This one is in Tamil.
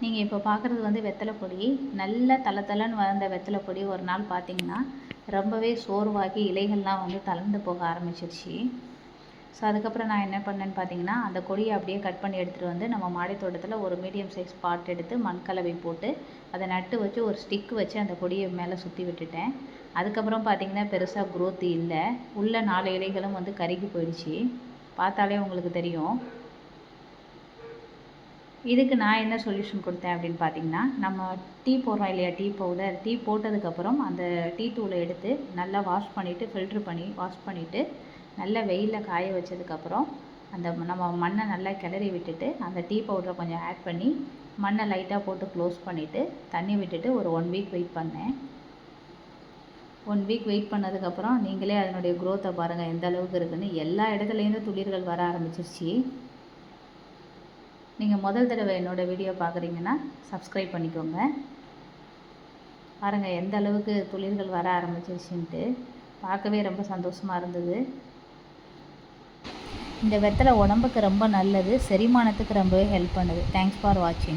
நீங்கள் இப்போ பார்க்குறது வந்து வெத்தலை பொடி. நல்ல தளன்னு வளர்ந்த வெத்தலை பொடி ஒரு நாள் பார்த்தீங்கன்னா ரொம்பவே சோர்வாகி இலைகள்லாம் வந்து தளர்ந்து போக ஆரம்பிச்சிருச்சு. ஸோ அதுக்கப்புறம் நான் என்ன பண்ணேன்னு பார்த்தீங்கன்னா, அந்த கொடியை அப்படியே கட் பண்ணி எடுத்துகிட்டு வந்து நம்ம மாடி தோட்டத்தில் ஒரு மீடியம் சைஸ் பாட் எடுத்து மண் கலவை போட்டு அதை நட்டு வச்சு ஒரு ஸ்டிக் வச்சு அந்த கொடியை மேலே சுற்றி விட்டுட்டேன். அதுக்கப்புறம் பார்த்தீங்கன்னா பெருசாக க்ரோத் இல்லை. உள்ள 4 இலைகளும் வந்து கருகி போயிடுச்சு. பார்த்தாலே உங்களுக்கு தெரியும். இதுக்கு நான் என்ன சொல்யூஷன் கொடுத்தேன் அப்படின்னு பார்த்தீங்கன்னா, நம்ம டீ போடுறோம் இல்லையா, டீ பவுடர். டீ போட்டதுக்கப்புறம் அந்த டீ தூளை எடுத்து நல்லா வாஷ் பண்ணிவிட்டு ஃபில்ட்ரு பண்ணி வாஷ் பண்ணிவிட்டு நல்லா வெயிலில் காய வச்சதுக்கப்புறம் அந்த நம்ம மண்ணை நல்லா கிளறி விட்டுட்டு அந்த டீ பவுடரை கொஞ்சம் ஆட் பண்ணி மண்ணை லைட்டாக போட்டு க்ளோஸ் பண்ணிவிட்டு தண்ணி விட்டுட்டு ஒரு 1 வீக் வெயிட் பண்ணேன். 1 வீக் வெயிட் பண்ணதுக்கப்புறம் நீங்களே அதனுடைய க்ரோத்தை பாருங்கள் எந்த அளவுக்கு இருக்குதுன்னு. எல்லா இடத்துலேருந்து துளிர்கள் வர ஆரம்பிச்சிருச்சு. நீங்கள் முதல் தடவை என்னோடய வீடியோ பார்க்குறீங்கன்னா சப்ஸ்கிரைப் பண்ணிக்கோங்க. பாருங்கள் எந்த அளவுக்கு துளிர்கள் வர ஆரம்பிச்சிருச்சுன்ட்டு. பார்க்கவே ரொம்ப சந்தோஷமாக இருந்தது. இந்த வெத்தலை உடம்புக்கு ரொம்ப நல்லது, செரிமானத்துக்கு ரொம்பவே ஹெல்ப் பண்ணுது. தேங்க்ஸ் ஃபார் வாட்சிங்.